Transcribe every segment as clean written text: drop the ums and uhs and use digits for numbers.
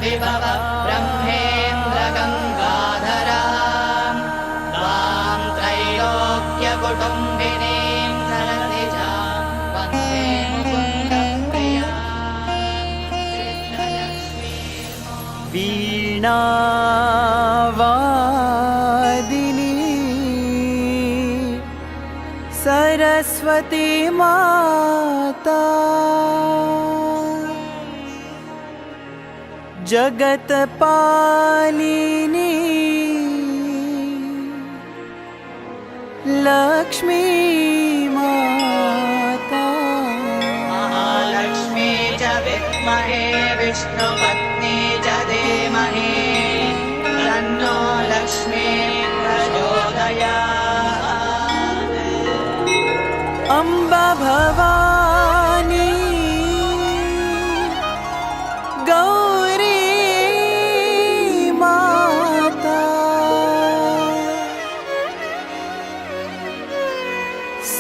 विभव ब्रह्मेन्द्र गङ्गाधरां त्वां त्रैलोक्यकुटुम्बिनीं सरसिजां वन्दे मुकुन्दप्रियां कृष्णलक्ष्मीं वीणावादिनी सरस्वती माता जगत्पालिनी लक्ष्मी माता महालक्ष्मी च विद्महे विष्णुपत्नी च धीमहि तन्नो लक्ष्मी प्रचोदयात्। अम्बा भवानी गौरी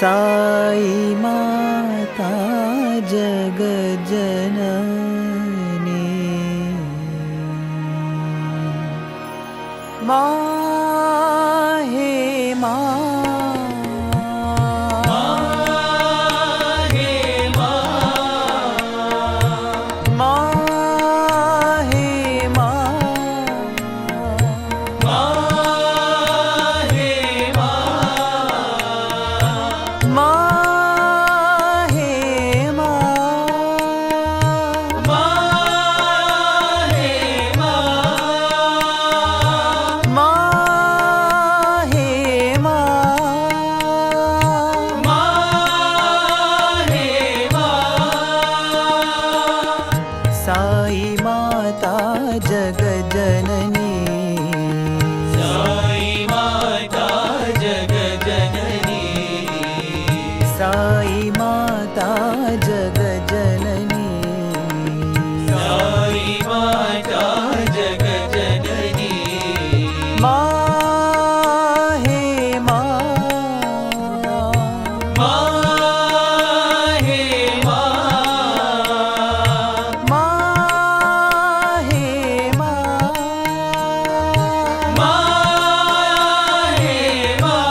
साई माता जगज्जननी माहेश्वरी साई माता जगजननी साई माता जगजननी साई माता जगजननी साई माता जगजननी माँ हे माँ माँ हे माँ माँ हे माँ माँ हे माँ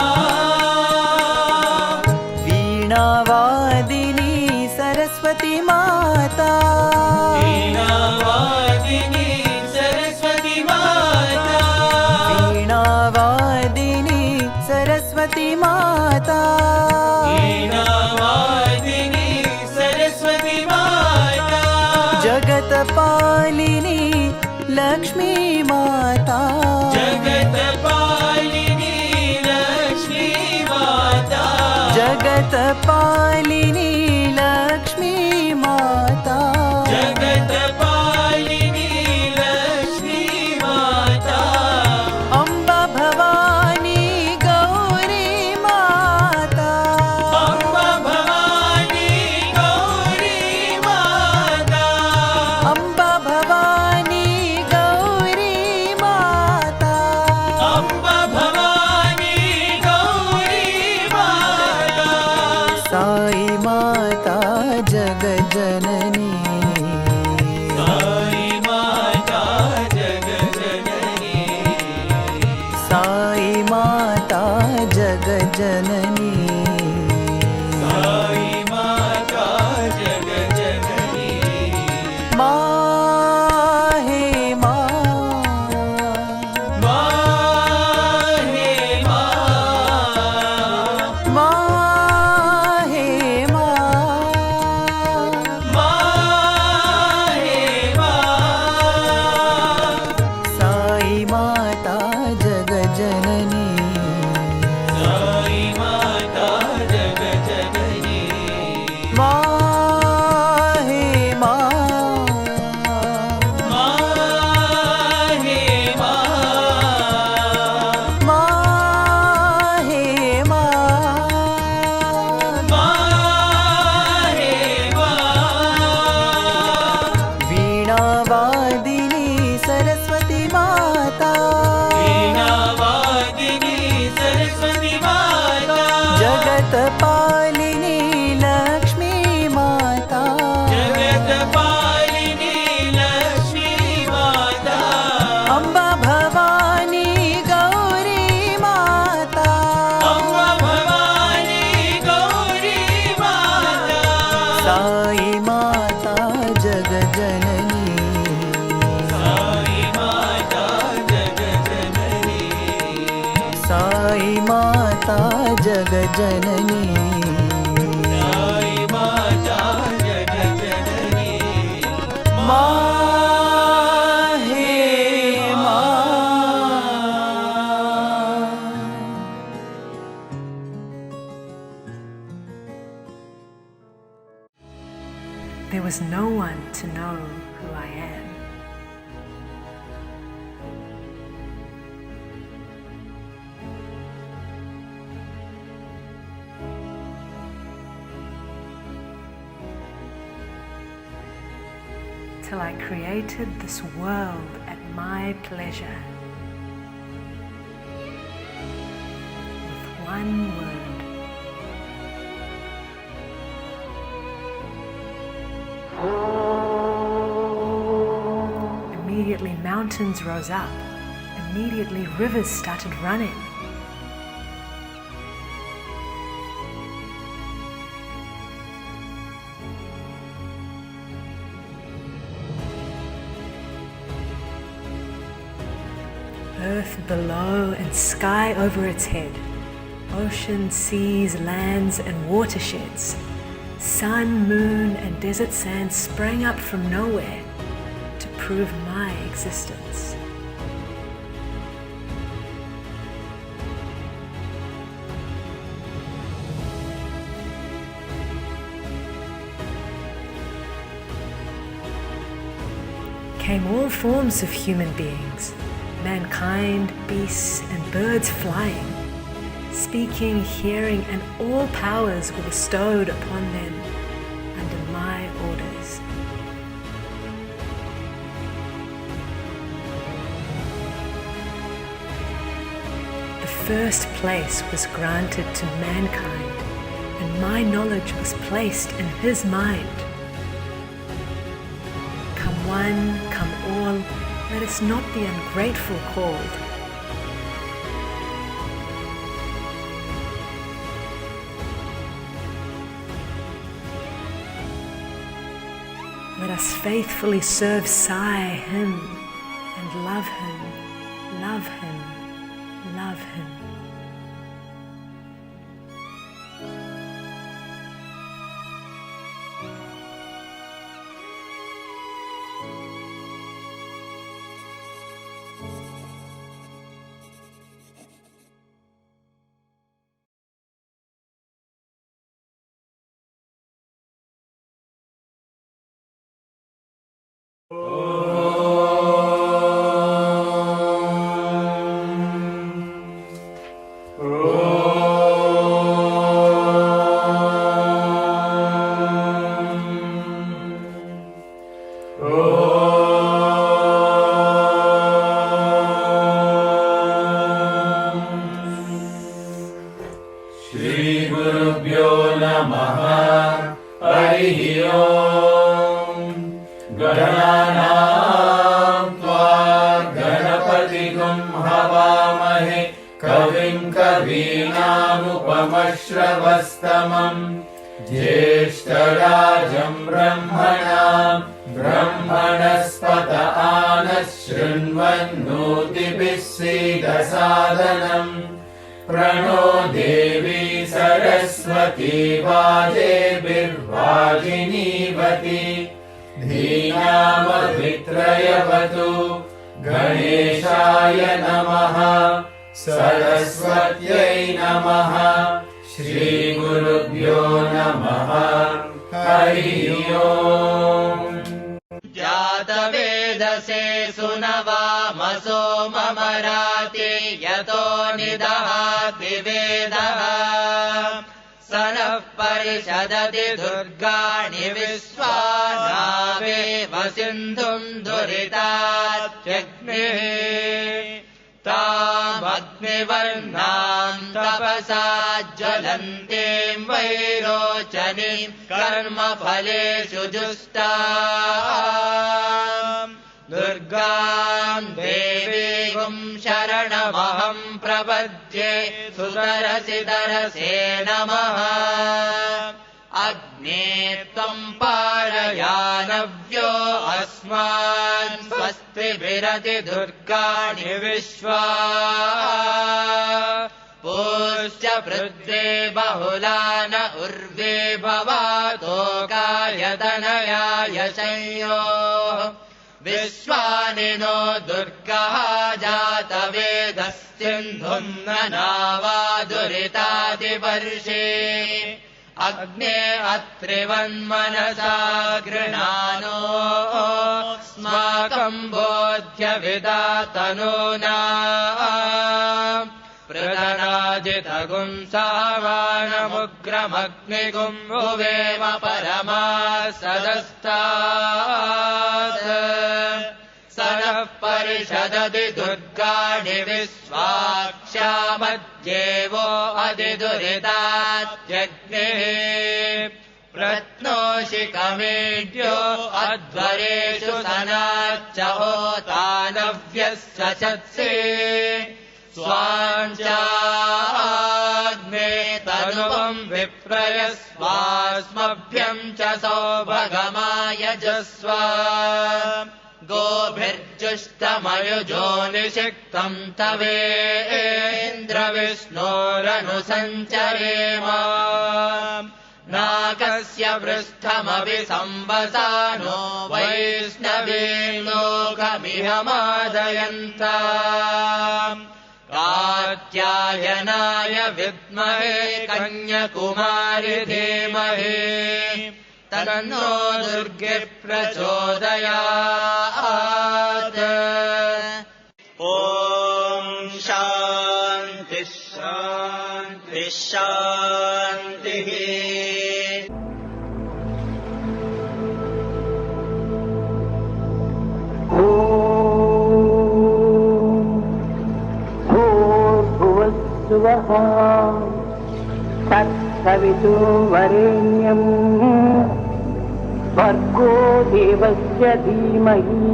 वीणावादिनी सरस्वती माता वीणावादिनी सरस्वती माता वीणावादिनी सरस्वती माता वीणावादिनी सरस्वती माता जगतपालिनी लक्ष्मी माता जगतपालिनी लक्ष्मी माता जगतपालिनी लक्ष्मी माता जगतपालिनी लक्ष्मी माता अम्बा भवानी गौरी माता अम्बा भवानी गौरी माता अम्बा भवानी गौरी माता अम्बा भवानी गौरी माता साई माता जगजननी साई माता जगजननी साई माता जगजननी साई माता जगजननी माँ हे माँ माँ हे माँ माँ हे माँ माँ हे माँ साई माता जगजननी साई माता जगजननी माँ हे माँ माँ हे माँ माँ हे माँ माँ हे माँ वीणावादिनी सरस्वती माता वीणावादिनी सरस्वती माता जगतपालिनी लक्ष्मी माता जगतपालिनी लक्ष्मी माता अम्बा भवानी गौरी माता अम्बा भवानी गौरी माता साई माता जगजननी साई माता जगजननी साई माता जगजननी साई माता जगजननी माँ हे माँ There was no one to know who I am. Till I created this world at my pleasure. With one word. Immediately mountains rose up. Immediately rivers started running. Earth below and sky over its head. Oceans, seas, lands and watersheds. Sun, moon and desert sand sprang up from nowhere to prove my existence. came all forms of human beings, mankind, beasts, and birds flying. Speaking, hearing, and all powers were bestowed upon them under my orders. The first place was granted to mankind, and my knowledge was placed in his mind. Come one, come all, let us not be ungrateful called. Let us faithfully serve Sai, him, and love him, love him, love him. श्रवस्तमम् ज्येष्ठराजम् ब्रह्मणाम् ब्रह्मणस्पत आनः शृण्वन्नोतिभिः सीदसादनम् प्रणो देवी सरस्वती वाजेभिर्वाजिनीवती धीनामभित्रयवतु गणेशाय नमः सरस्वत्यै नमः श्रीगुरुभ्यो नमः हरिः ओम् जातवेदसे सुनवामसो ममराति यतो निदहाति वेदः स नः परिषदति दुर्गाणि विश्वा नावेव सिन्धुम् दुरितात्यग्निः तामग्निवर्णाम् तपसा ज्वलन्तीम् वैरोचनीम् कर्मफलेषु जुष्टाम् दुर्गाम् देवीम् शरणमहम् प्रपद्ये सुतरसितरसे नमः अग्ने त्वम् पारयानव्यो अस्मान् स्वस्तिभिरति दुर्गाणि विश्वा पूश्च पृथ्वी बहुलान उर्वे भवातोकायतनयाय संयोः विश्वानि नो दुर्गः जातवेदस्सिन्धुम् ननावादुरितादिवर्षे अग्ने अत्रिवन्मनसा गृणानो स्माकम् बोध्यविदातनूना प्रदनाजितगुम् सावानमुग्रमग्निगुम् भुवेम परमा सदस्तात् स नः परिषदति दुर्गाणि विश्वाक्षामध्येवो अधिदुरितात्यग्निः प्रत्नोषि कमेड्यो अध्वरेषु सनाच्च होतानव्यस्य चत्से स्वाञ्चाग्ने तनुवम् विप्रयस्वास्मभ्यम् च सौभगमायजस्व गोभिर्जुष्टमयुजो निषिक्तम् तवेन्द्रविष्णोरनुसञ्चरेम नाकस्य पृष्ठमपि संवसानो वैष्णवे लोकमिहमादयन्त कात्यायनाय विद्महे कन्याकुमारि धीमहि तन्नो दुर्गे प्रचोदयात्। तत्सवितुर्वरेण्यं भर्गो देवस्य धीमहि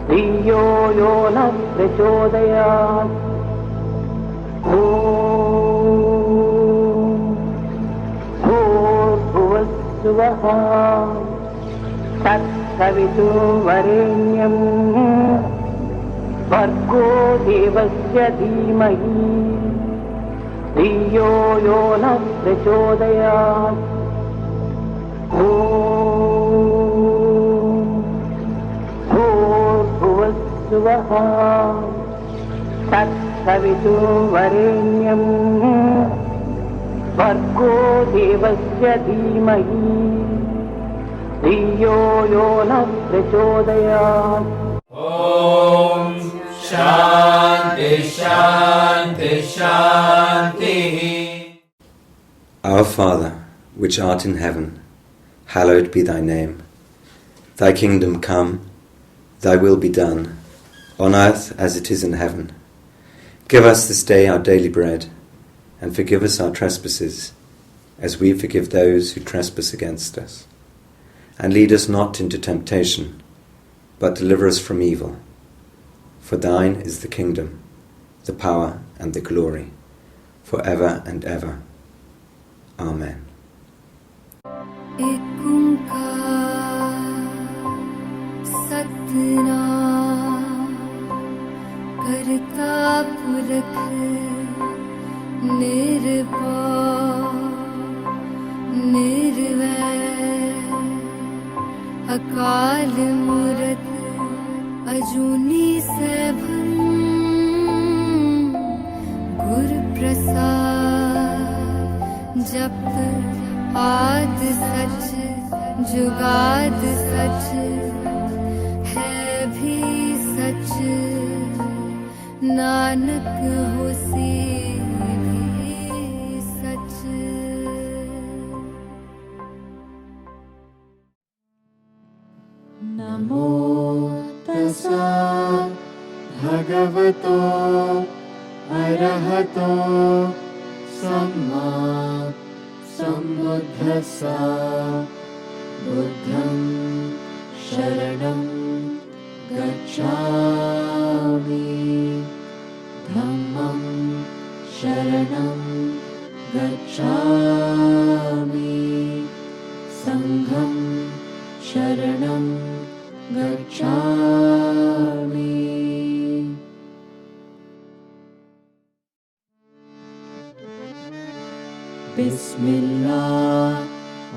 धियो यो नः प्रचोदयात्। ॐ भूर्भुवस्सुवः तत्सवितुर्वरेण्यं भर्गो देवस्य धीमहि धियो यो नः प्रचोदयात्। ॐ भूर्भुवस्सुवः तत्सवितुर्वरेण्यं भर्गो देवस्य धीमहि धियो यो नः प्रचोदयात्। ॐ शान्ति शान्ति शान्तिः। Our Father, which art in heaven, hallowed be thy name. Thy kingdom come, thy will be done, on earth as it is in heaven. Give us this day our daily bread, and forgive us our trespasses, as we forgive those who trespass against us. And lead us not into temptation, but deliver us from evil. For thine is the kingdom, the power, and the glory, for ever and ever. Amen. एक ओंकार सतनाम करता पुरख निर्भय निर्वैर अकाल मूरत अजूनी सैभं गुरु प्रसाद जप आद सच जुगाद सच है भी सच नानक होसी भी सच। नमो तस्सा भगवतो अरहतो सम्मा सम्बुद्धस्सा। बुद्धं शरणं गच्छामि धम्मं शरणं गच्छामि संघं शरणं गच्छामि। बिस्मिल्लाह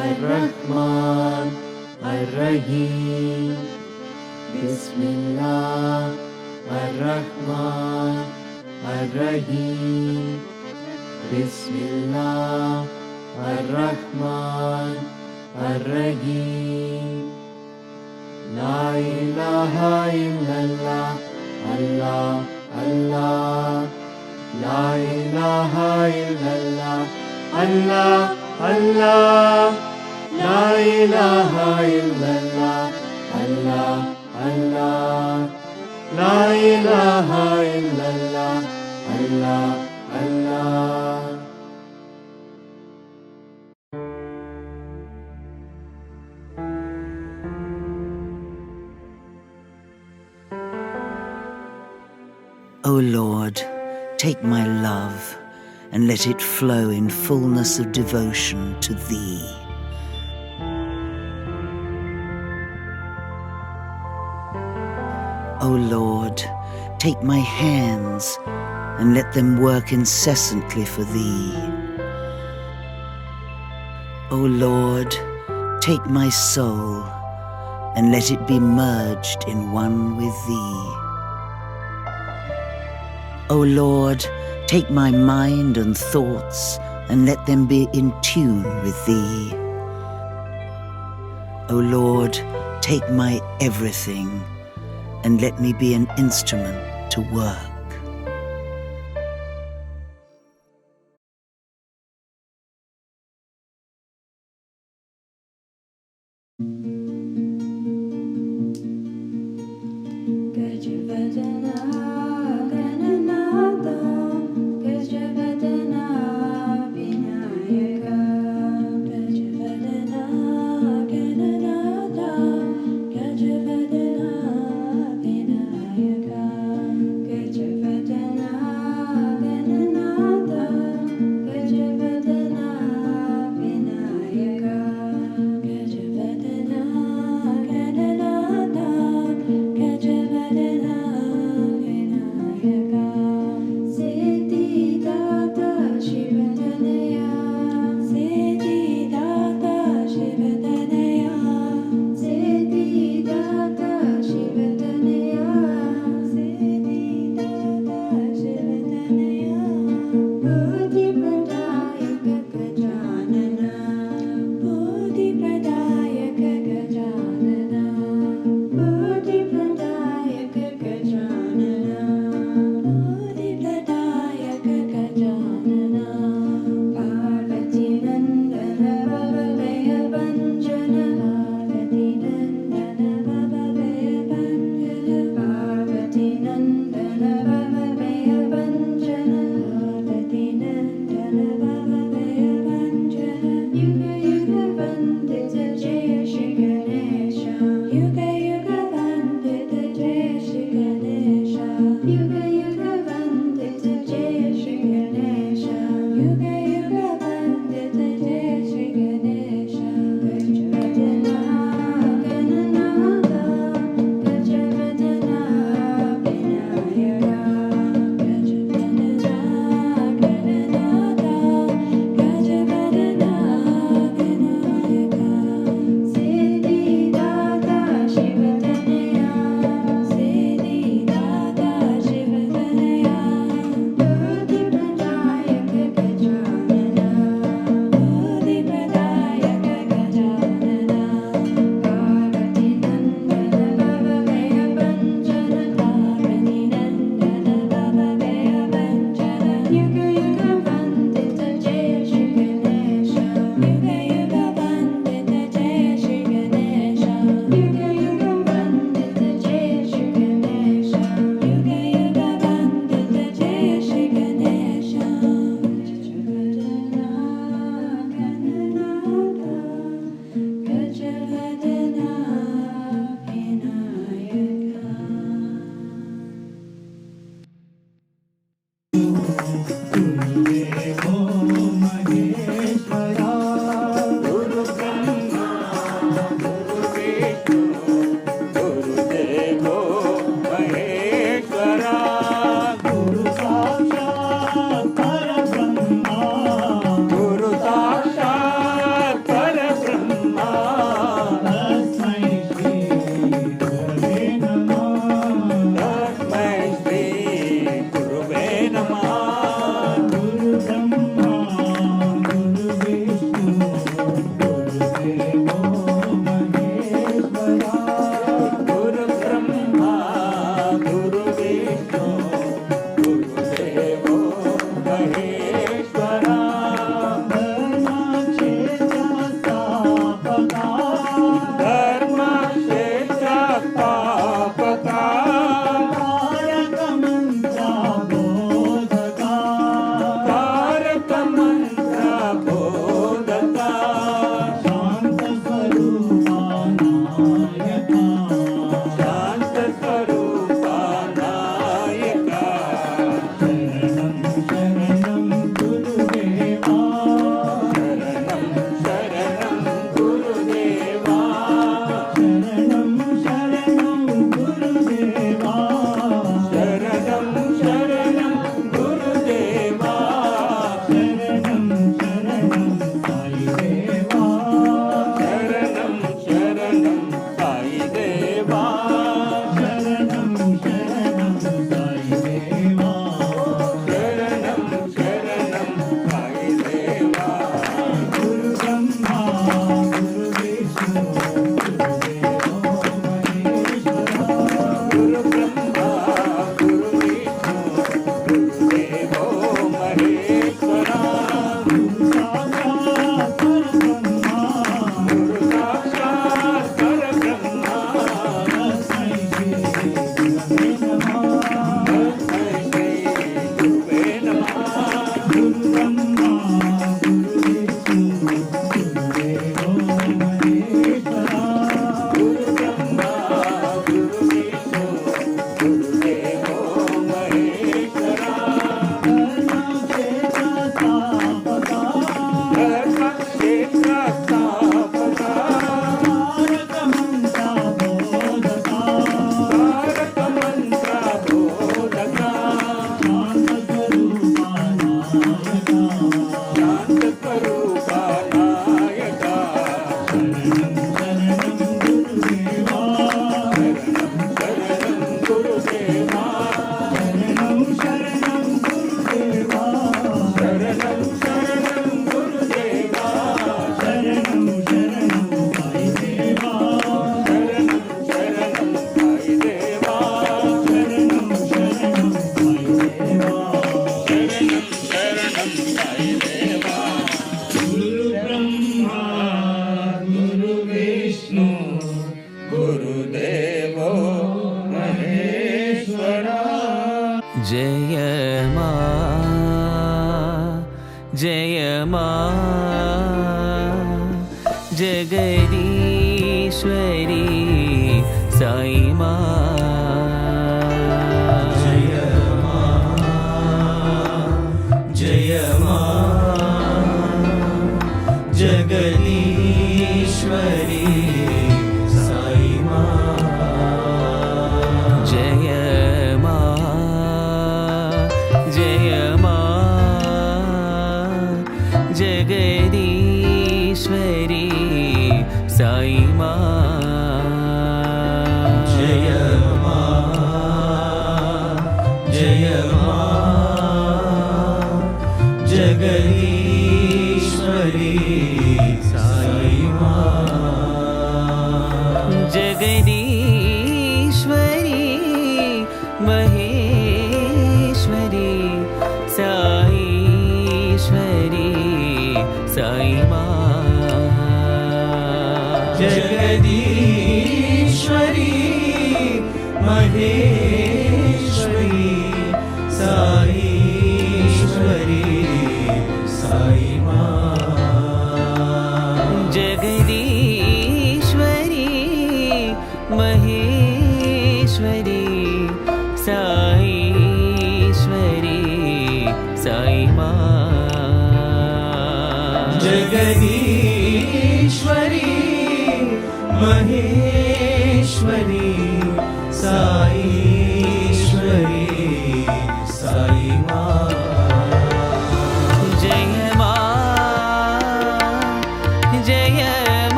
अर्रहमान अर्रहीम। बिस्मिल्लाह अर्रहमान अर्रहीम। बिस्मिल्लाह अर्रहमान अर्रहीम। ला इलाहा इल्लल्लाह अल्लाह अल्लाह। ला इलाहा इल्लल्लाह अल्लाह अल्लाह। ला इलाहा इल्लल्लाह अल्लाह अल्लाह। ला इलाहा इल्लल्लाह अल्लाह अल्लाह। O Lord, take my love and let it flow in fullness of devotion to Thee. O Lord, take my hands and let them work incessantly for Thee. O Lord, take my soul and let it be merged in one with Thee. O Lord, take my mind and thoughts and let them be in tune with Thee. O Lord, take my everything and let me be an instrument to work. Gajavadana Gananada Gajavadana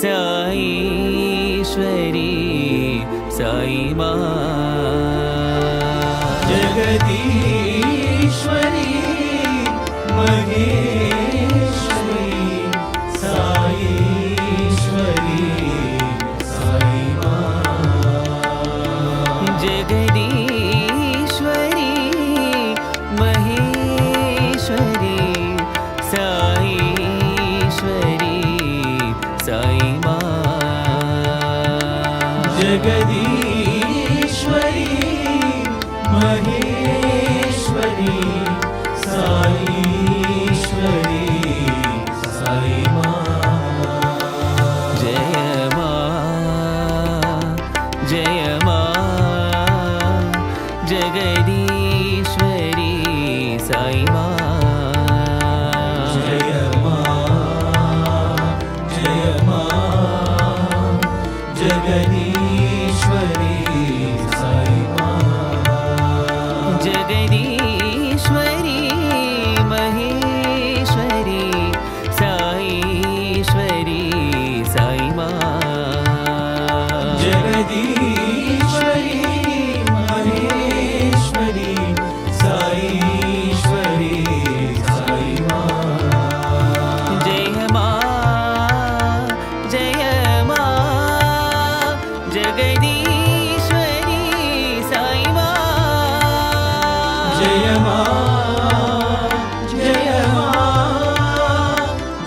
Saishwari Sai माँ जगदीश्वरी महेश्वरी साईश्वरी साई माँ जगदीश्वरी महेश्वरी साईश्वरी साई माँ जगदीश्वरी महेश्वरी साईश्वरी साई माँ जय माँ जय माँ जगदीश्वरी साई माँ जय माँ जगदीश्वरी साई माँ जगदीश्वरी महेश्वरी साईश्वरी साई माँ जगदीश्वरी महेश्वरी साईश्वरी साई माँ जय माँ जय माँ जगदीश्वरी साई माँ जय माँ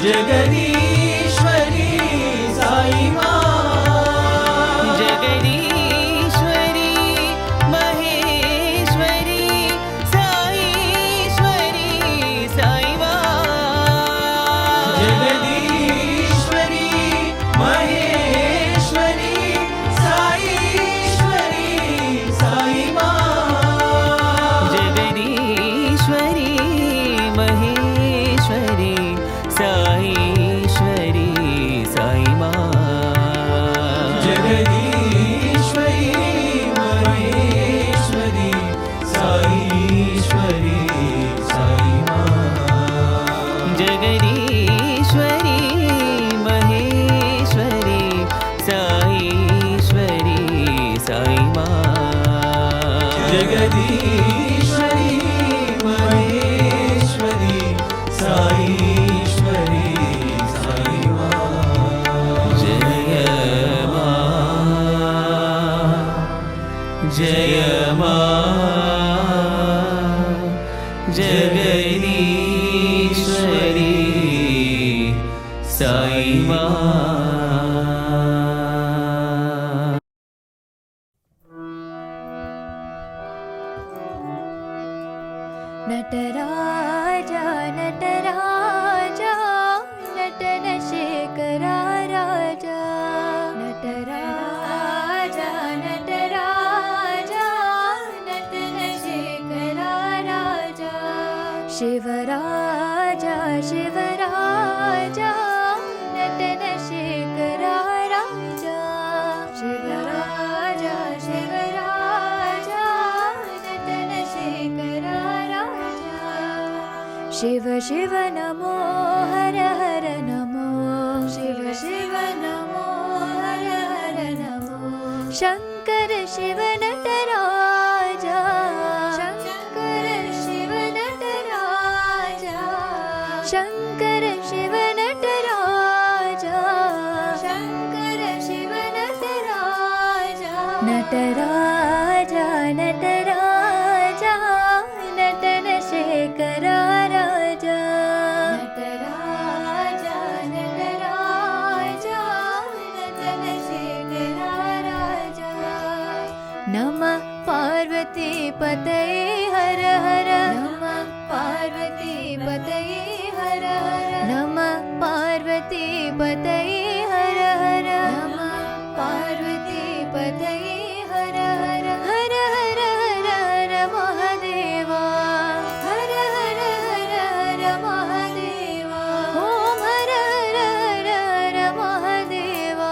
जगदीश्वरी साई माँ जगदीश्वरी महेश्वरी साईश्वरी साई माँ जगदीश्वरी महेश्वरी साईश्वरी साई माँ जगदीश्वरी महेश्वरी साईश्वरी साई माँ जगदीश्वरी महेश्वरी साईश्वरी साई माँ जगदीश्वरी महेश्वरी साईश्वरी साई माँ जगदीश्वरी महेश्वरी साईश्वरी साई माँ जय माँ जगदीश्वरी साई माँ नटराजा नटराजा नटन शेखरा राजा नटराजा नटराजा नटन शेखरा राजा शिवराजा शिवराजा नटन शेखरा राजा शिवराजा शिवराजा नटन शेखरा राजा शिव शिव नमो हर हर नमो शिव शिव नमो हर हर नमो शंकर शिव नटराजा शंकर शिव नटराजा शंकर शिव नटराजा शंकर शिव नटराजा नटराजा नटराजा नटन शेखरा राजा नटराजा नटराजा नटन शेखरा राजा नमः पार्वती पतये हर हर नमः पार्वती पतये हर हर नमः पार्वती पतये हर हर नमः पार्वती पतये हर हर हर हर हर हर महादेवा हर हर हर हर महादेवा ओम हर हर हर हर महादेवा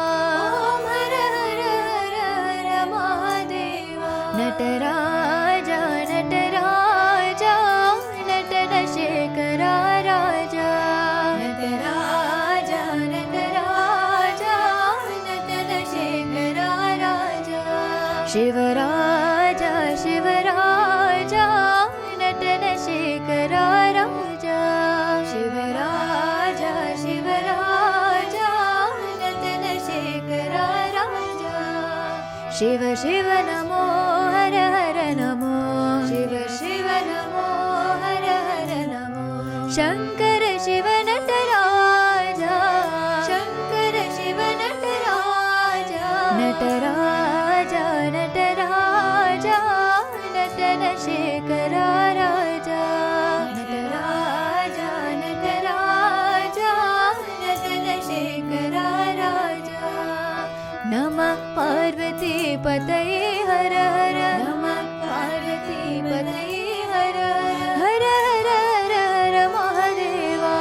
ओम हर हर हर हर महादेवा नटराजा नटराजा नटन शेखरा राजा नटराजा नटराजा शिवराजा शिवराजा नटन शेखरा राजा शिवराजा शिवराजा नटन शेखरा राजा शिव शिव नमो हर हर नमो शिव शिव नमो हर हर नमो शंकर शिव नटराजा शंकर शिव नटराजा नटराजा नटराजा नटन शेखरा राजा नटराजा नटराजा नटन शेखरा राजा नमः पार्वती पतये हर हर नमः पार्वती पतये हर हर हर हर हर महादेवा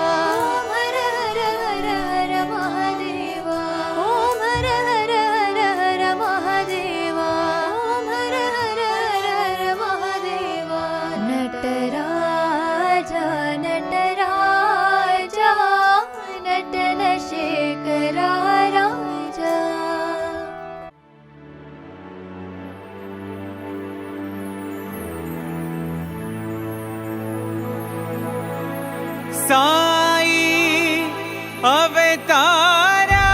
ओम हर हर हर हर महादेवा ओम हर हर हर हर महादेवा ओम हर हर हर हर महादेवा नटराजा नटराजा नटन शेखरा राजा साई अवतारा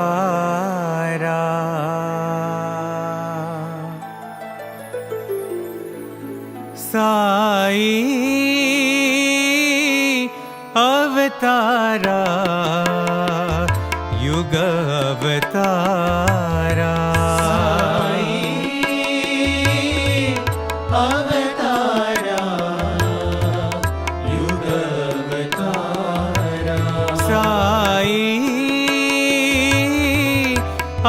युगावतारा साई अवतारा युगावतारा साई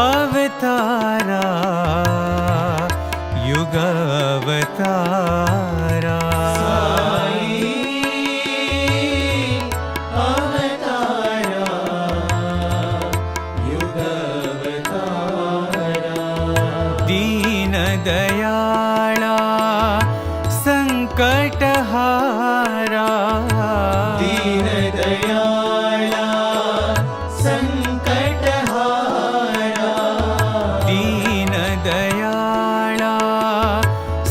अवतारा युगावतारा अवतारा युगावतारा दीन दयाला संकटहारा दीन दयाला संकटहारा दीन दयाला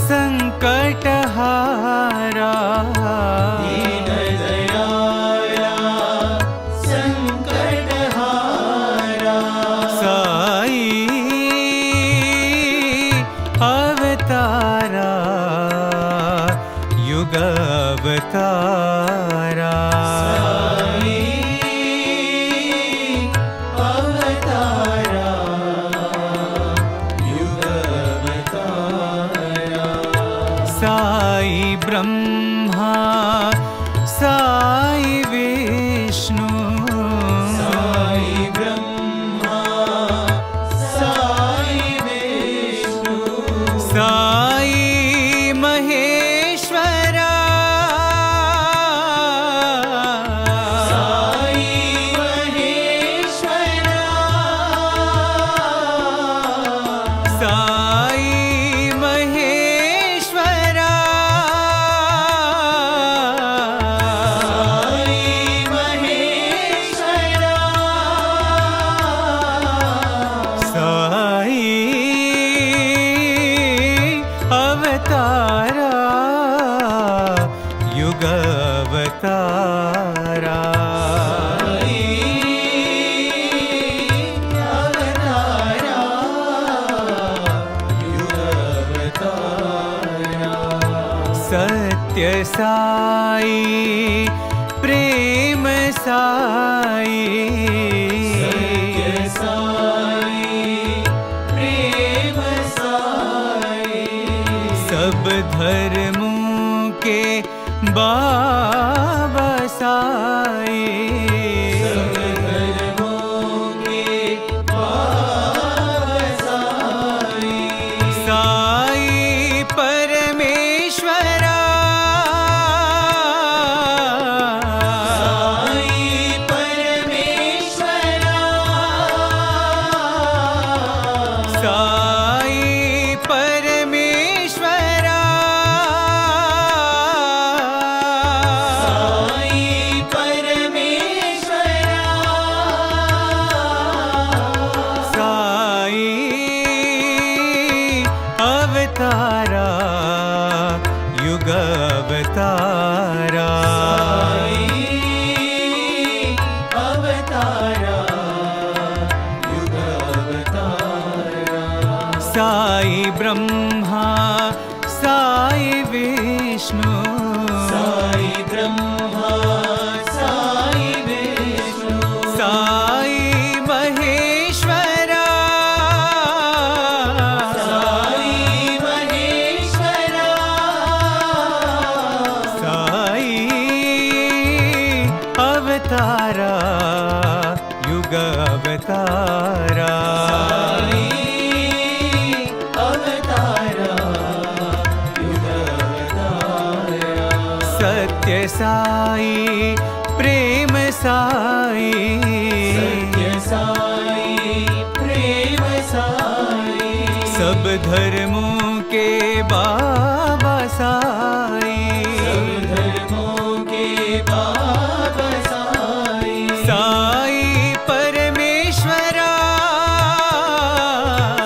संकटहारा दीन दयाला संकटहारा साई अवतारा युगावतारा साई ब्रह्मा साई विष्णु साई ब्रह्मा साई विष्णु साई महेश्वरा साई महेश्वरा साई महेश्वरा युगावतारा सत्य साई प्रेम साई सत्य साई प्रेम साई सब धर्मों के बाबा साई सब धर्मों ब्रह्मा साई विष्णु साई ब्रह्मा साई विष्णु साई महेश्वरा साई महेश्वरा साई अवतारा युग अवतारा साई अवतारा युग अवतारा सत्य साई प्रेम साई सत्य साई प्रेम साई सब धर्मों के बाबा साई सब धर्मों के बाबा साई साई परमेश्वरा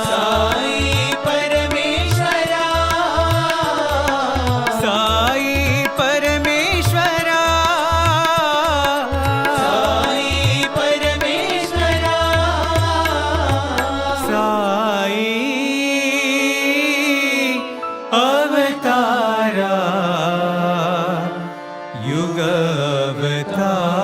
साई परमेश्वरा साई परमेश्वरा साई परमेश्वरा साई अवतारा युग अवतारा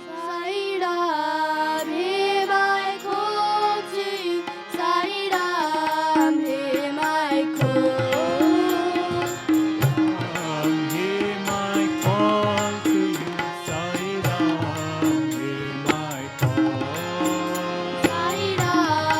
Sai Ram, hear my call to you. Sai Ram, hear my call. Hear my call to you, Sai Ram, hear my call. Sai Ram,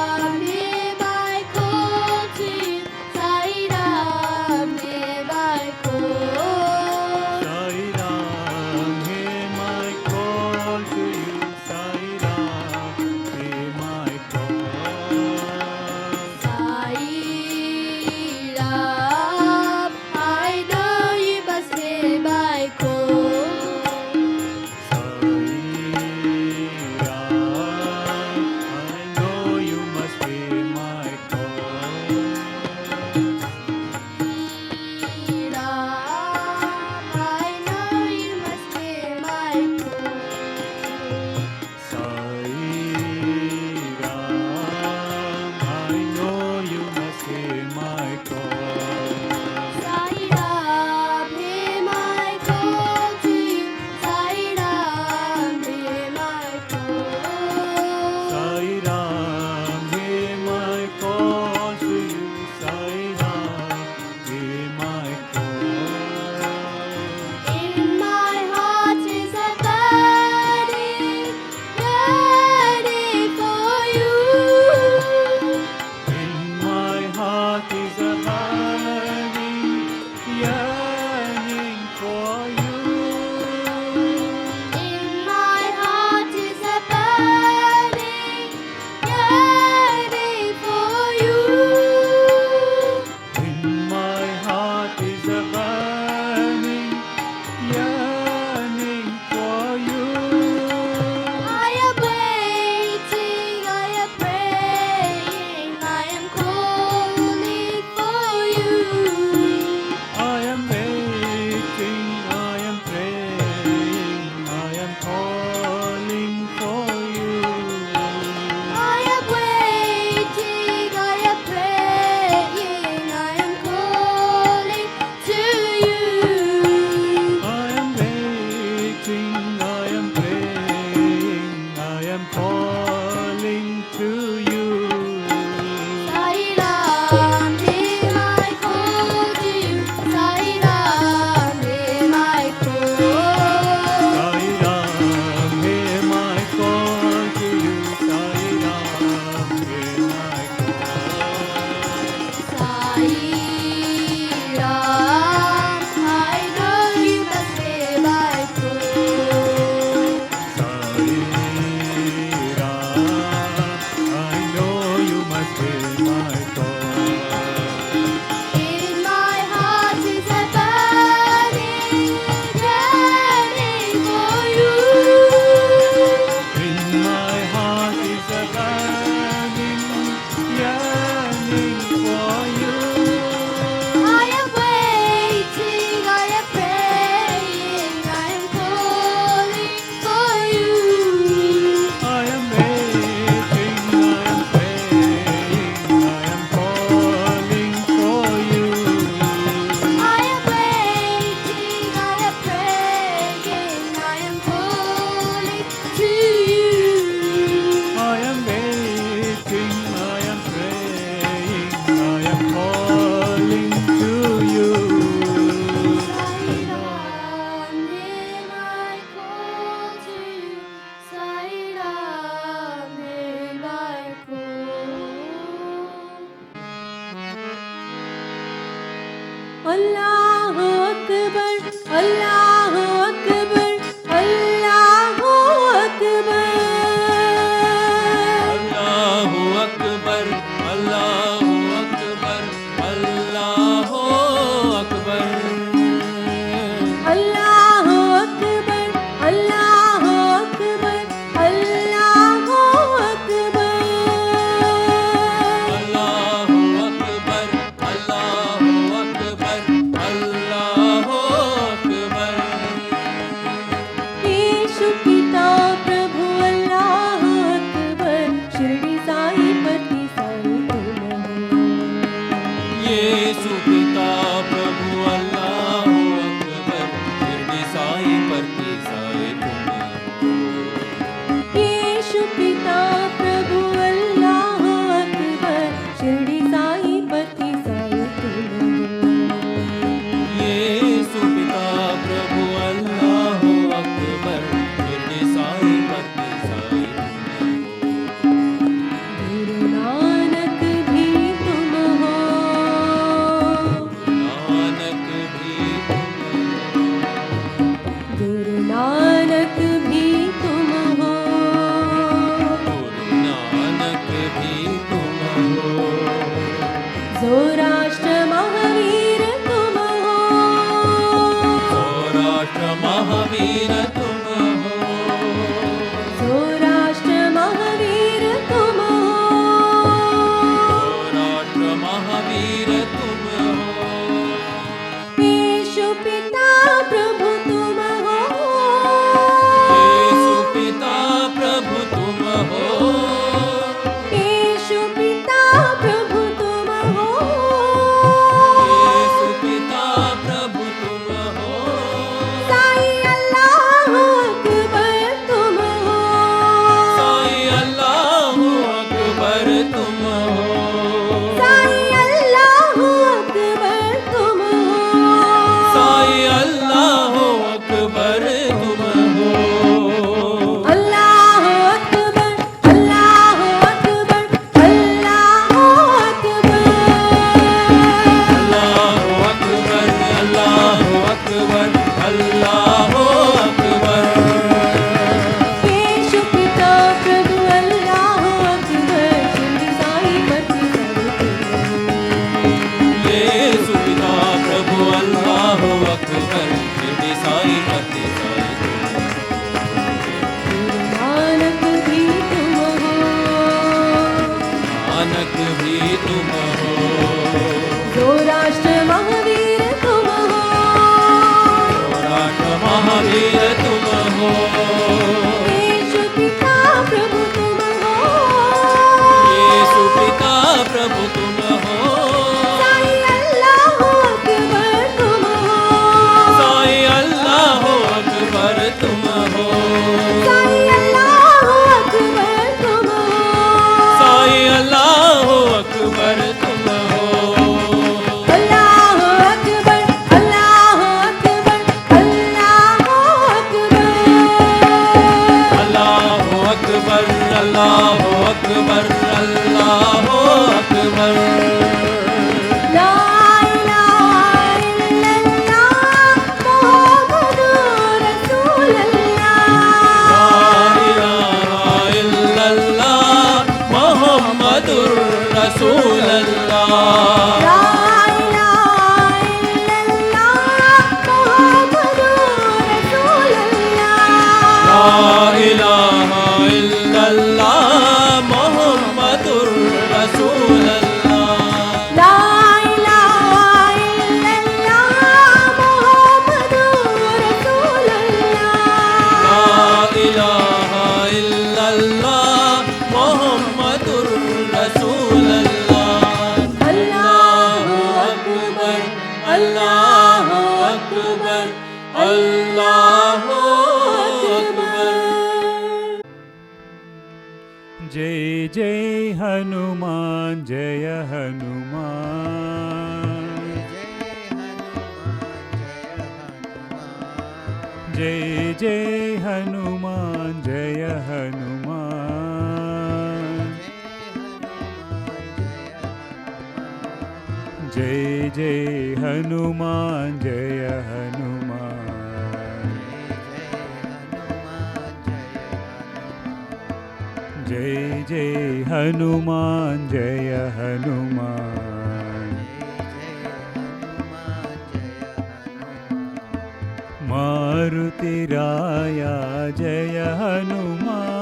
अल्लाहु अकबर, अल्लाहु अकबर, अल्लाहु अकबर। अल्लाहु अकबर, अल्लाहु अकबर, अल्लाहु अकबर। अल्लाहु अकबर, अल्लाहु अकबर, अल्लाहु अकबर। अल्लाहु अकबर, अल्लाहु अकबर, अल्लाहु अकबर। यीशु पिता प्रभु अल्लाहु अकबर, शिरडी साई पति साई तुम हो। यीशु पिता प्रभु अल्लाहु अकबर, शिरडी साई परती साई तुम हो। यीशु पिता प्रभु अल्लाहु अकबर, शिरडी साई पति साई तुम हो। यीशु पिता प्रभु अल्लाहु अकबर, शिरडी साई परती साई तुम हो। गुरु नानक भी तुम हो, नानक भी तुम हो। गुरु नानक भी तुम हो। गुरु नानक भी तुम हो। सौराष्ट्र महावीर तुम हो, सौराष्ट्र महावीर तुम हो। सौराष्ट्र महावीर तुम हो। सौराष्ट्र महावीर तुम हो। यीशु पिता प्रभु तुम हो, यीशु पिता प्रभु तुम हो। यीशु पिता प्रभु तुम हो। यीशु पिता प्रभु तुम हो। साई अल्लाहु अकबर तुम हो, साई अल्लाहु अकबर तुम हो। साई अल्लाहु अकबर तुम हो। साई अल्लाहु अकबर तुम हो। अल्लाहु अकबर, अल्लाहु अकबर, अल्लाहु अकबर। अल्लाहु अकबर, अल्लाहु अकबर, अल्लाहु अकबर। यीशु पिता प्रभु अल्लाहु अकबर, शिरडी साई पति साई तुम हो। यीशु पिता प्रभु अल्लाहु अकबर, शिरडी साई परती साई तुम हो। गुरु नानक भी तुम हो, नानक भी तुम हो। सौराष्ट्र महावीर तुम हो। सौराष्ट्र महावीर तुम हो। यीशु पिता प्रभु तुम हो, यीशु पिता प्रभु तुम हो। साई अल्लाहु अकबर तुम हो। साई अल्लाहु अकबर तुम हो। साई अल्लाहु अकबर तुम हो। साई अल्लाहु अकबर तुम हो। अल्लाहु अकबर, अल्लाहु अकबर, अल्लाहु अकबर। अल्लाहु अकबर, अल्लाहु अकबर, अल्लाहु अकबर। ला इलाहा इल्लल्लाह मुहम्मदुर रसूलल्लाह। ला इलाहा इल्लल्लाह मुहम्मदुर रसूलल्लाह। ला इलाहा इल्लल्लाह मुहम्मदुर रसूलल्लाह। ला इलाहा इल्लल्लाह मुहम्मदुर रसूलल्लाह। ला इलाहा इल्लल्लाह मुहम्मदुर रसूलल्लाह। ला इलाहा इल्लल्लाह मुहम्मदुर रसूलल्लाह। अल्लाहु अकबर, अल्लाहु अकबर, अल्लाहु अकबर। जय जय हनुमान, जय हनुमान। जय जय हनुमान, जय हनुमान। जय जय हनुमान जय हनुमान जय जय हनुमान जय हनुमान मारुति राया जय हनुमान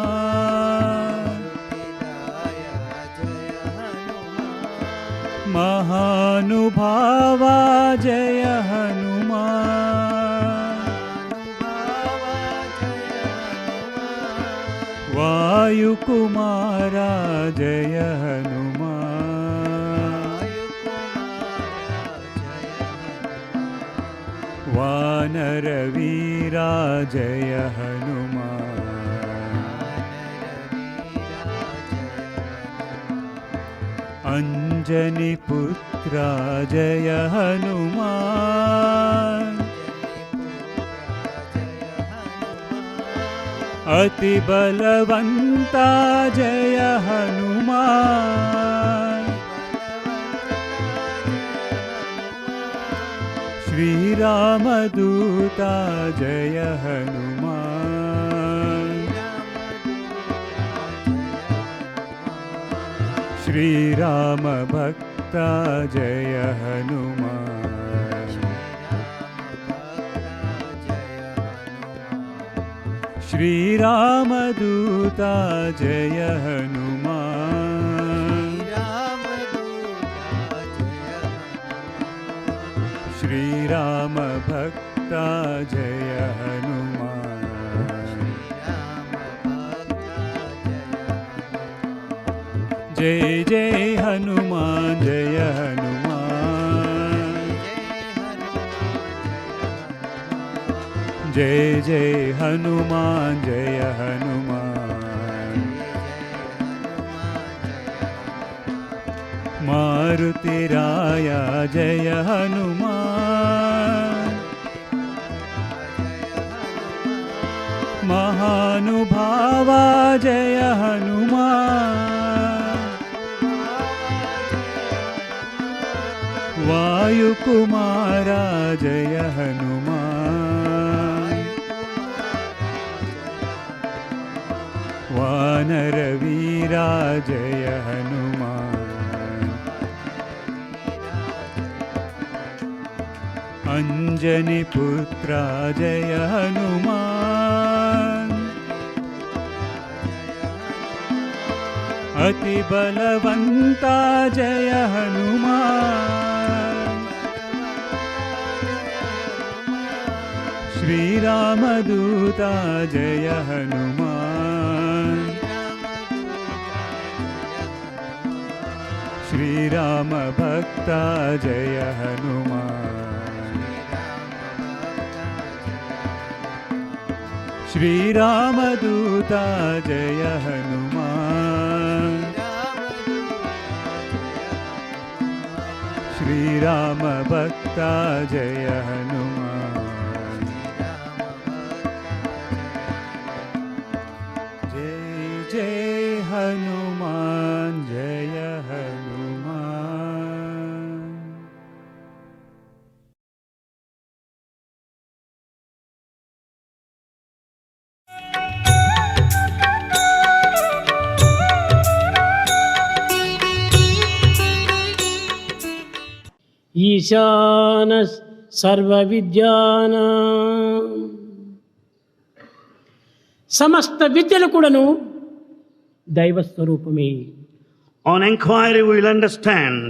महानुभावा जय हनुमान वायुकुमारा जय हनुमान वानरवीरा जय हनुमान अंजनी पुत्रा जय हनुमान अति बलवंता जय हनुमान श्री रामदूता जय हनुमान श्री राम भक्ता जय हनुमान श्री रामदूता जय हनुमान श्री राम भक्ता जय हनुमान जय जय हनुमान जय हनुमान जय जय हनुमान जय हनुमान मारुति राया जय हनुमान महानुभावा जय हनुमान वायुकुमारा जय हनुमान वानरवीरा जय हनुमान अंजनी पुत्रा जय हनुमान अति बलवंता जय हनुमान श्री रामदूता जय हनुमान श्री राम भक्ता जय हनुमान श्री रामदूता जय हनुमान श्री राम भक्ता जय हनुमान जय जय हनुमान जय हनुमान ఈశాన సర్వవిద్యానా సమస్త విద్యలు కూడాను దైవ స్వరూపమే. On inquiry we will understand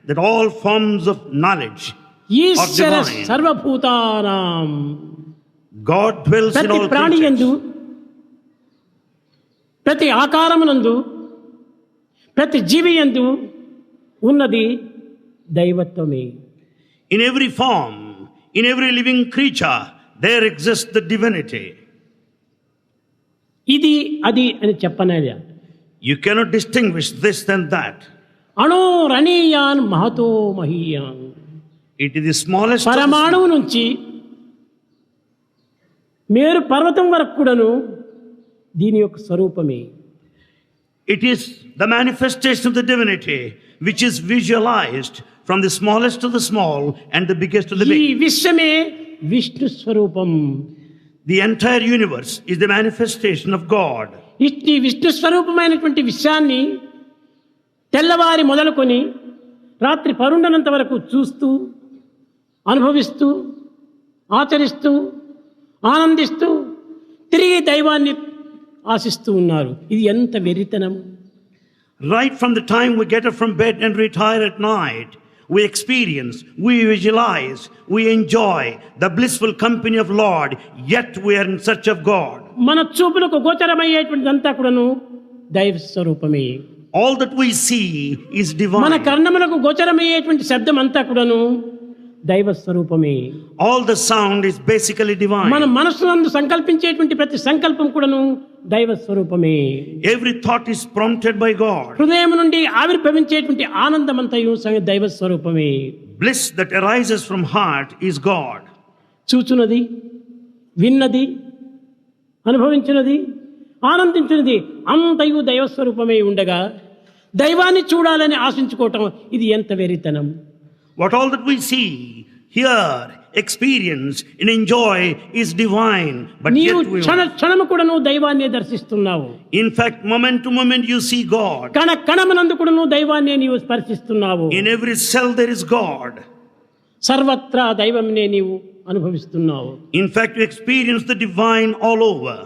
that all forms of knowledge are Eshwara divine. సర్వభూతానాం God dwells in ప్రతి all ప్రాణి యందు creatures. ప్రతి ఆకారమునందు ప్రతి జీవి యందు ఉన్నది దైవత్వమే. In every form, in every living creature, there exists the divinity. ఇది అది అని చెప్పనలే. You cannot distinguish this and that. అణోరణీయాన్ Mahato మహీయాన్. It is the smallest of the పరమాణువు small. నుంచి మేరు పర్వతం వరకు కూడాను దీని యొక్క స్వరూపమే. It is the manifestation of the divinity which is visualized from the smallest to the small and the biggest to the ఈ big. విశ్వమే Vishnu స్వరూపం. The entire universe is the manifestation of God. ఈ విష్ణు స్వరూపమైనటువంటి విషయాన్ని తెల్లవారి మొదలుకొని రాత్రి పరుండనంత వరకు చూస్తూ, అనుభవిస్తూ, ఆచరిస్తూ, ఆనందిస్తూ తిరిగి దైవాన్ని ఆశిస్తూ ఉన్నారు. ఇది ఎంత వెర్రితనం! Right from the time we get up from bed and retire at night, we experience, we visualize, we enjoy the blissful company of Lord, yet we are in search of God. మన చూపులకు గోచరమయ్యేటువంటిదంతా కూడాను దైవ స్వరూపమే. All that we see is మన divine. కర్ణములకు గోచరమయ్యేటువంటి శబ్దం అంతా కూడాను దైవ స్వరూపమే. All the sound is basically divine. మన మనసునందు సంకల్పించేటువంటి ప్రతి సంకల్పం కూడాను దైవ స్వరూపమే. Every thought is prompted by God. హృదయం నుండి ఆవిర్భవించేటువంటి ఆనందమంతయు దైవ స్వరూపమే. Bliss that arises from heart is God. చూచున్నది, విన్నది, అనుభవించినది, ఆనందించినది అంతయు దైవ స్వరూపమే ఉండగా దైవాన్ని చూడాలని ఆశించుకోవటం ఇది ఎంత వెరితనం! What all that we see, hear, experience and enjoy is divine, but నీవు yet we క్షణము కూడా నువ్వు దైవాన్ని దర్శిస్తున్నావు. in fact, moment to moment you see God. కణమునందు కూడా నువ్వు దైవాన్ని నీవు స్పర్శిస్తున్నావు. In every cell there is God. సర్వత్రా దైవంనే నీవు అనుభవిస్తున్నావు. In fact, you experience the divine all over.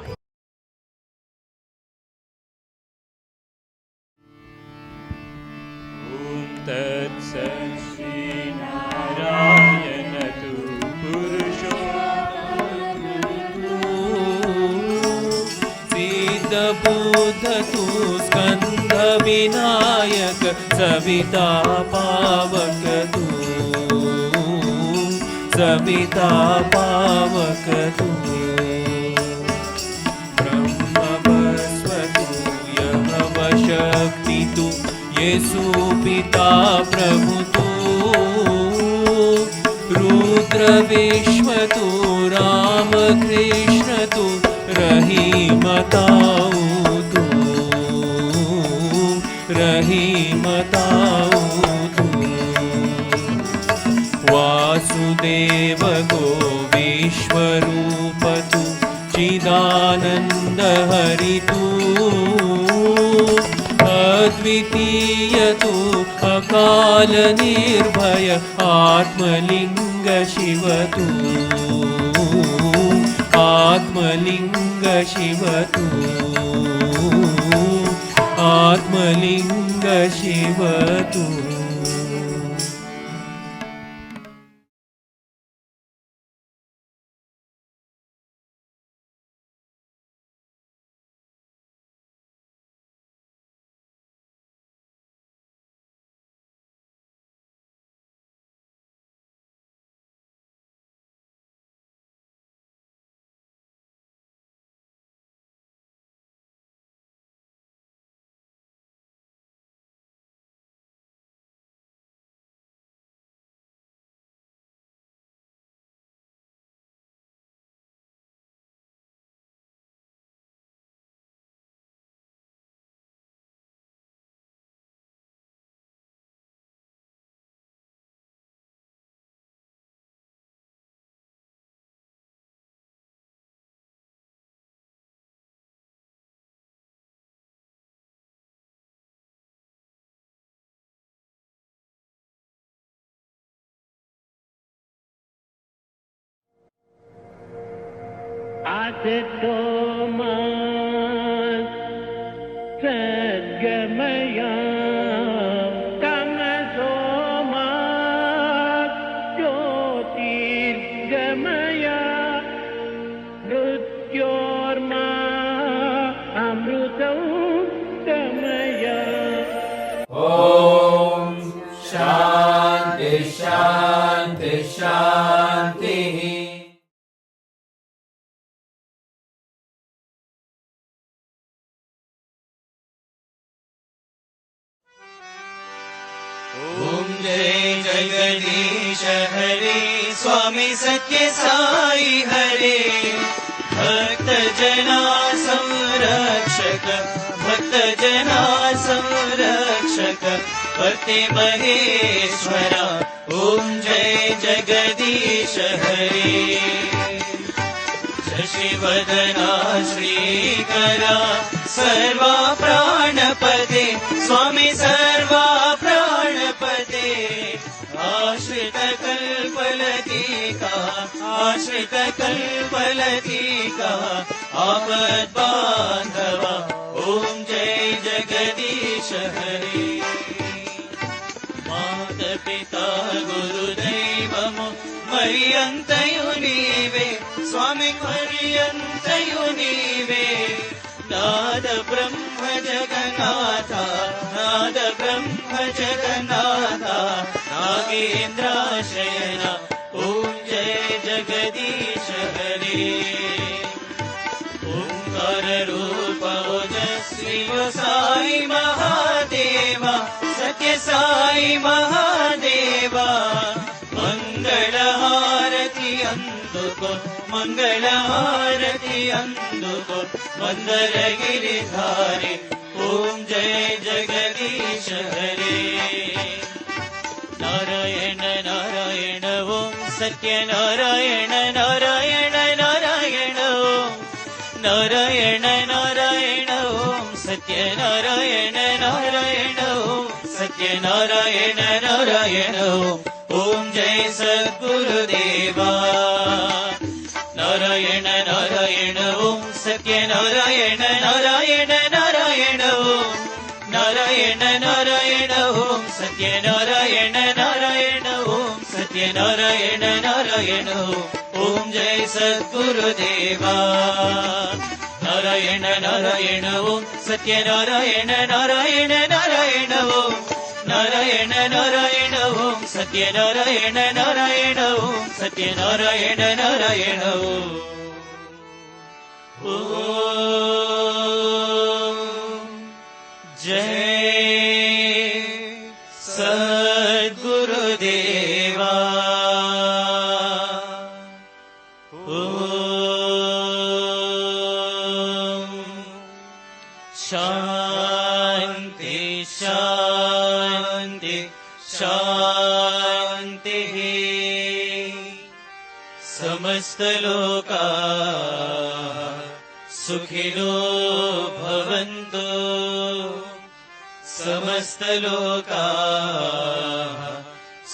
Buddha तू स्कंद विनायक सविता पावक तू, सविता पावक तू, ब्रह्म वस्व तू यम शक्ति तू, येसु पिता प्रभु तू, रुद्र विश्व तू, राम कृष्ण तू, रहीमताऊ तू, रहीमताऊ तू, वासुदेव गो विश्वरूप तू, चिदानंद हरि तू, अद्वितीय तू, अकाल निर्भय आत्मलिंग शिव तू, आत्मलिंग शिव तू, आत्मलिंग शिव तू. आसतोमा सद्गमया तमसोमा ज्योतिर्गमया मृत्योर्मा अमृतं गमया. ओम शांति शांति शांति. ओम जय जगदीश हरे, स्वामी सत्य साई हरे, भक्त जना संरक्षक, भक्त जना संरक्षक. रक्षक पते महेश्वरा ॐ जय जगदीश हरे शशिवदना श्रीकरा सर्वा प्राणपदे स्वामी सर्वा प्राणपदे आश्रित कल्पलतिका आपद्बान्धवा ॐ जय जगदीश हरे मातपिता गुरुदैवमु मर्यन्तयु नीवे स्वामी मर्यन्तयु नीवे नाद ब्रह्म जगन्नाथा नागेन्द्राशयना ॐ जय जगदीश हरे ओंकार रूप ओजस्वी साई महादेवा सत्य साई महादेवा मंगलहारति अंदुको मंदरगिरिधारी ॐ जय जगदीश हरे नारायण नारायण ॐ सत्यनारायण नारायण नारायण ॐ नारायण नारायण ॐ सत्यनारायण नारायण ॐ सत्यनारायण नारायण ॐ जय सद्गुरुदेवा नारायण नारायण ॐ सत्यनारायण नारायण नारायण ॐ नारायण नारायण ॐ सत्यनारायण नारायण ॐ सत्यनारायण नारायण ॐ जय सद्गुरुदेवा नारायण नारायण ॐ सत्यनारायण नारायण नारायण ॐ नारायण नारायण ॐ सत्यनारायण नारायण ॐ सत्यनारायण नारायण ॐ जय सद्गुरुदेवा शान्ति शान्ति शान्तिः समस्तलोकाः सुखिनो भवन्तु समस्तलोकाः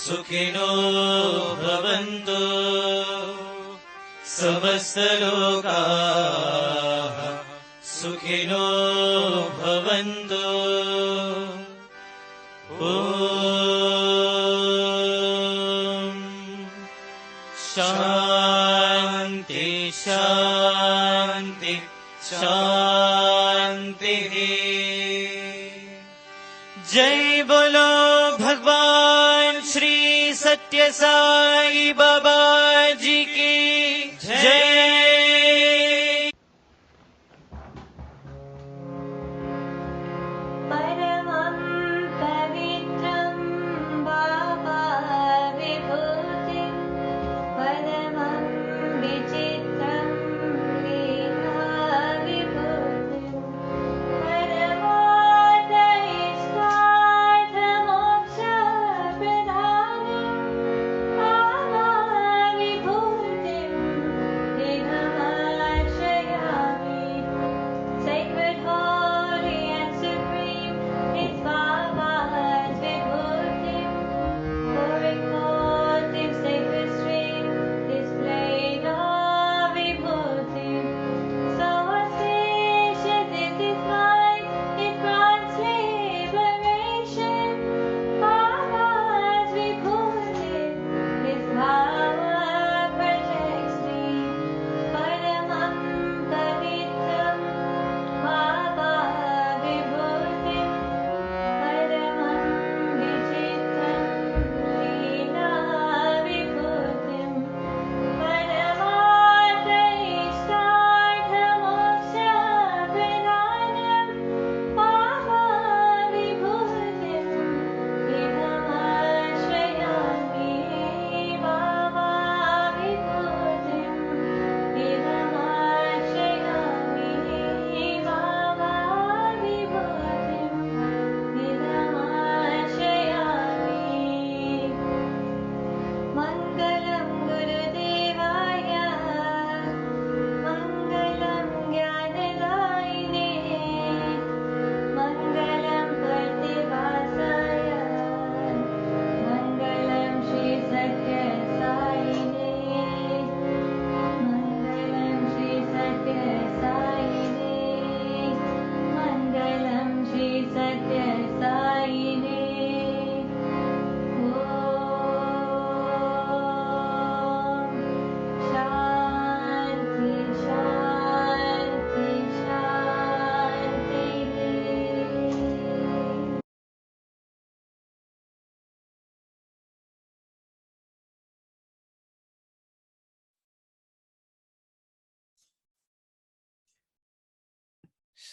सुखिनो भवन्तु समस्तलोकाः सुखिनो भवन्तु ॐ शान्ति शान्ति शान्तिः जय बोलो भगवान श्री सत्य साई बाबा जी की जय। परमं पवित्रं बाबा विभूतिं परमं विचित्रं लीला विभूतिं परमार्थैस्वार्थमोक्षप्रदानं बाबा विभूतिं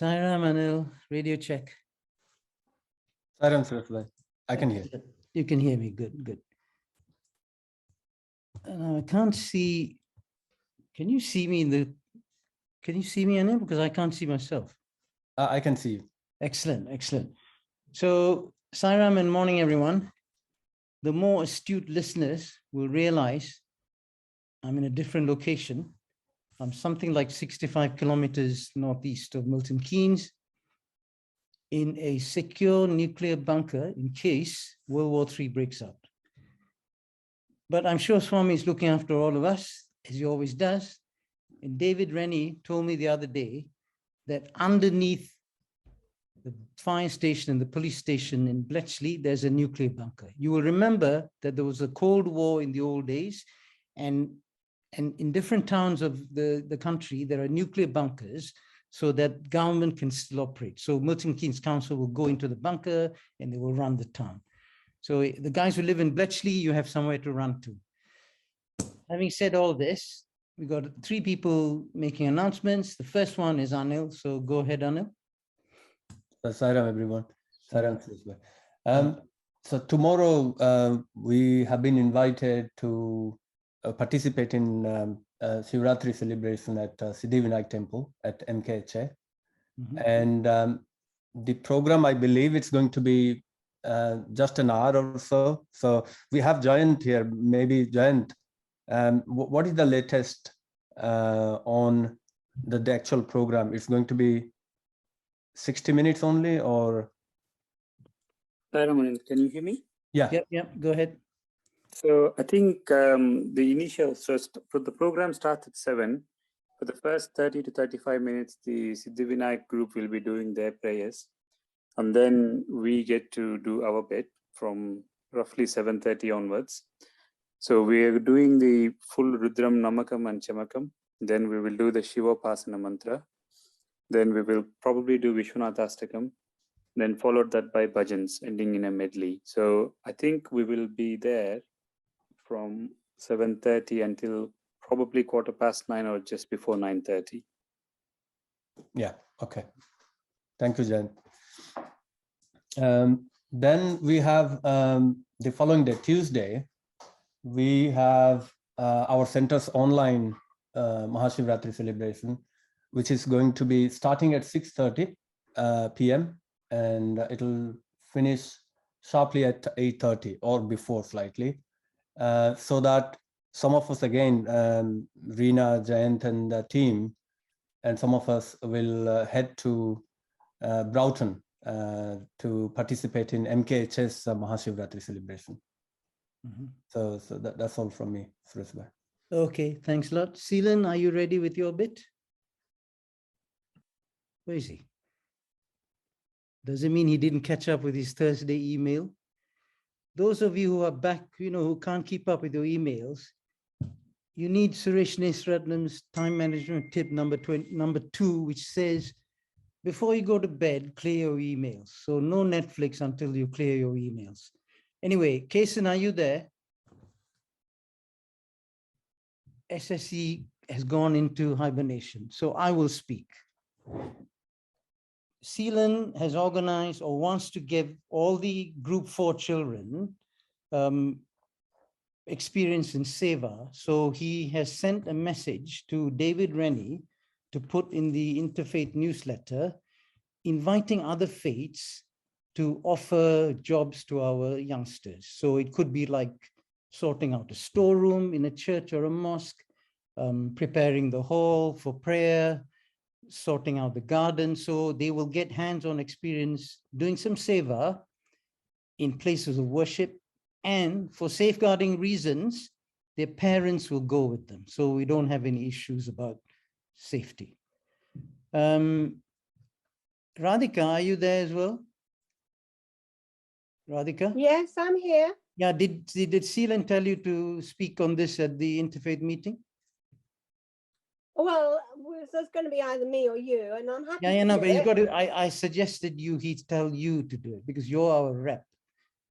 Sairam, Anil, radio check. Sairam, Suraj, I can hear. You can hear me. Good, good. I can't see. Can you see me Can you see me, Anil? Because I can't see myself. I can see you. Excellent, excellent. So, Sairam and morning, everyone. The more astute listeners will realize I'm in a different location. I'm something like 65 kilometers northeast of Milton Keynes in a secure nuclear bunker in case World War III breaks out. But I'm sure Swami is looking after all of us, as he always does. And David Rennie told me the other day that underneath the fire station and the police station in Bletchley, there's a nuclear bunker. You will remember that there was a Cold War in the old days, and in different towns of the country, there are nuclear bunkers so that government can still operate. So Milton Keynes Council will go into the bunker and they will run the town. So the guys who live in Bletchley, you have somewhere to run to. Having said all this, we got 3 people making announcements. The first one is Anil, so go ahead, Anil. Sairam, everyone. Sairam. So tomorrow we have been invited to participate in Shivratri celebration at Siddhivinayak Temple at MKHA. And the program, I believe it's going to be just an hour or so. So we have Jayant here, maybe Jayant. What is the latest on the actual program? It's going to be 60 minutes only, or? Can you hear me? Yeah. Yep, go ahead. So I think the initial, so the program starts at 7. For the first 30 to 35 minutes, the Siddhivinayak group will be doing their prayers. And then we get to do our bit from roughly 7:30 onwards. So we are doing the full Rudram, Namakam and Chamakam. Then we will do the Shiva Pasana mantra. Then we will probably do Vishwanathastakam. Then followed that by Bhajans, ending in a medley. So I think we will be there from 7:30 until probably 9:15 or just before 9:30. Yeah, okay. Thank you, Jan. Then we have the following day, Tuesday, we have our center's online Mahashivratri celebration, which is going to be starting at 6:30 p.m. and it'll finish sharply at 8:30 or before slightly. So that some of us, again, Reena, Jayant and the team, and some of us will head to Broughton to participate in MKH's Mahashivratri celebration. So that's all from me, Suresbhai. Okay, thanks a lot. Seelan, are you ready with your bit? Where is he? Does it mean he didn't catch up with his Thursday email? Those of you who are back, who can't keep up with your emails, you need Suresh Nesratnam's time management tip number 2, which says, before you go to bed, clear your emails. So no Netflix until you clear your emails. Anyway, Kason, are you there? SSE has gone into hibernation, so I will speak. Seelan has organized or wants to give all the group 4 children experience in Seva. So he has sent a message to David Rennie to put in the Interfaith newsletter, inviting other faiths to offer jobs to our youngsters. So it could be like sorting out a storeroom in a church or a mosque, preparing the hall for prayer, sorting out the garden. So they will get hands-on experience doing some seva in places of worship. And for safeguarding reasons, their parents will go with them. So we don't have any issues about safety. Radhika, are you there as well? Radhika? Yes, I'm here. Yeah, did Seelan tell you to speak on this at the interfaith meeting? Well, there's going to be either me or you, and I'm happy. Yeah, no, but he's it. got to. I suggested he tell you to do it because you're our rep.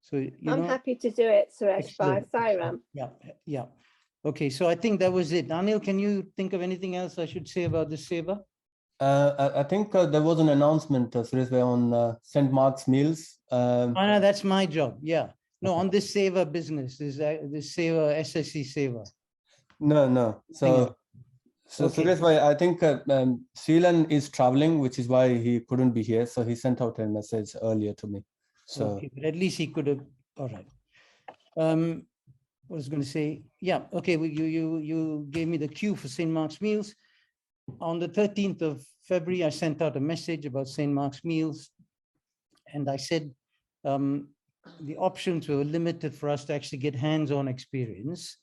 So I'm happy to do it, Suresh Bhai. Sairam. Yeah. Okay, so I think that was it. Anil, can you think of anything else I should say about this seva? I think there was an announcement, Suresh, on St. Mark's Meals. Oh, no, that's my job. Yeah. No, on this Seva business, this Seva, SSC Seva. No. So Okay. Suresh, I think Sheelan is traveling, which is why he couldn't be here. So he sent out a message earlier to me. So okay, but at least he could have. All right. What was I going to say? Yeah. Okay. Well, you gave me the cue for St. Mark's Meals. On the 13th of February, I sent out a message about St. Mark's Meals, and I said the options were limited for us to actually get hands-on experience,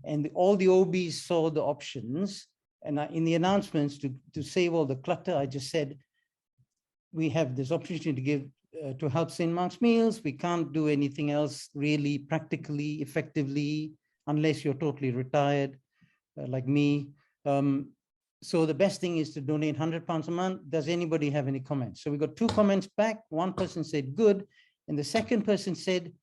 and all the OBs saw the options. And in the announcements, to save all the clutter, I just said we have this opportunity to give to help St. Mark's Meals. We can't do anything else really practically, effectively, unless you're totally retired, like me. So the best thing is to donate £100 a month. Does anybody have any comments? So we got 2 comments back. One person said good, and the second person said,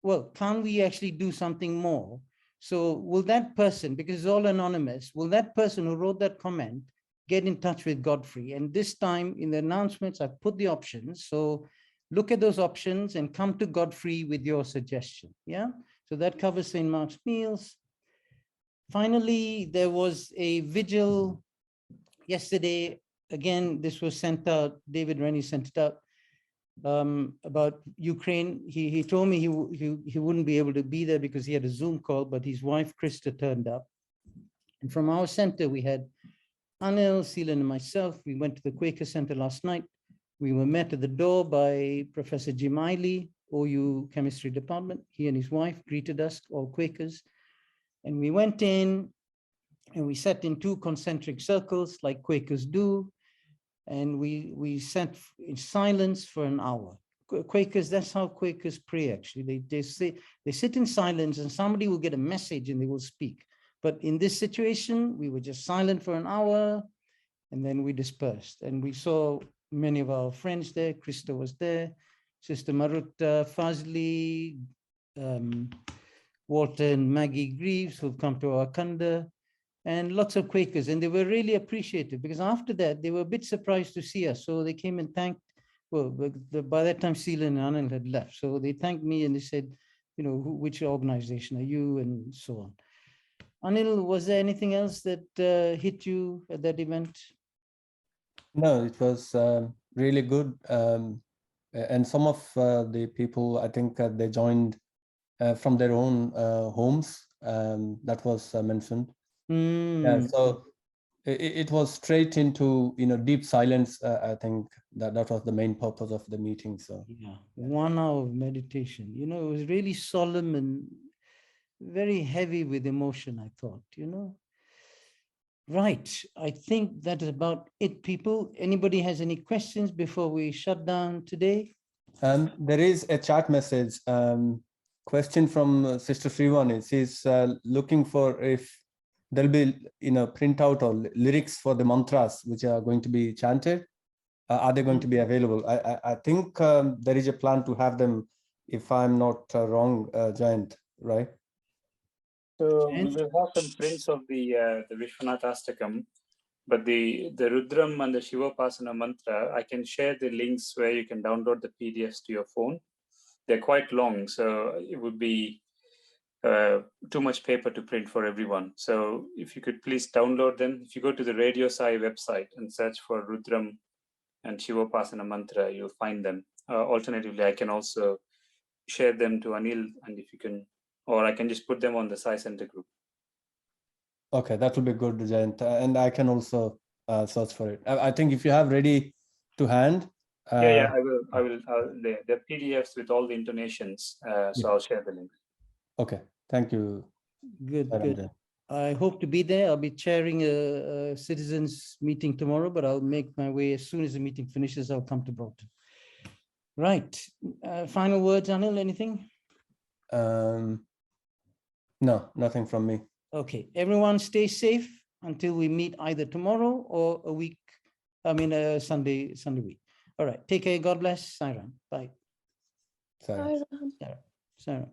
well, can't we actually do something more? So will that person, because it's all anonymous, will that person who wrote that comment get in touch with Godfrey? And this time in the announcements, I put the options. So look at those options and come to Godfrey with your suggestion. Yeah. So that covers St. Mark's Meals. Finally, there was a vigil yesterday. Again, this was sent out. David Rennie sent it out about Ukraine. He told me he wouldn't be able to be there because he had a Zoom call, but his wife, Krista, turned up. And from our center, we had Anil, Seelan, and myself. We went to the Quaker Center last night. We were met at the door by Professor Jim Eiley, OU Chemistry Department. He and his wife greeted us, all Quakers. And we went in and we sat in 2 concentric circles like Quakers do. And we sat in silence for an hour. Quakers, that's how Quakers pray, actually. They sit in silence and somebody will get a message and they will speak. But in this situation, we were just silent for an hour and then we dispersed. And we saw many of our friends there. Krista was there, Sister Marutta Fazli, Walter and Maggie Greaves, who've come to our Kanda, and lots of Quakers. And they were really appreciative because after that, they were a bit surprised to see us. So they came and thanked, well, by that time, Seelan and Anand had left. So they thanked me and they said, you know, which organization are you, and so on. Anil, was there anything else that hit you at that event? no, it was really good. And some of the people, I think they joined from their own homes. That was mentioned. Yeah, so it was straight into deep silence. I think that was the main purpose of the meeting. So yeah, 1 hour of meditation. It was really solemn and very heavy with emotion, I thought. Right. I think that is about it, people. Anybody has any questions before we shut down today? There is a chat message. Question from Sister Srivani. She's looking for if there'll be printout or lyrics for the mantras which are going to be chanted. Are they going to be available? I think there is a plan to have them, if I'm not wrong, Jayant, right? So we will have some prints of the Vishwanath Astakam, but the Rudram and the Shivopasana mantra, I can share the links where you can download the PDFs to your phone. They're quite long, so it would be too much paper to print for everyone. So if you could please download them. If you go to the Radio Sai website and search for Rudram and Shivopasana mantra, you'll find them. Alternatively, I can also share them to Anil, and if you can, or I can just put them on the Sai Center group. Okay, that will be good, Jayant. And I can also search for it. I think if you have ready to hand. Yeah, I will. The PDFs with all the intonations. So I'll share the link. Okay, thank you. Good. I hope to be there. I'll be chairing a citizens meeting tomorrow, but I'll make my way as soon as the meeting finishes. I'll come to Broughton. Right. Final words, Anil, anything? No, nothing from me. Okay, everyone stay safe until we meet either tomorrow or a Sunday week. All right, take care. God bless. Sairam. Bye. Sairam. Sairam.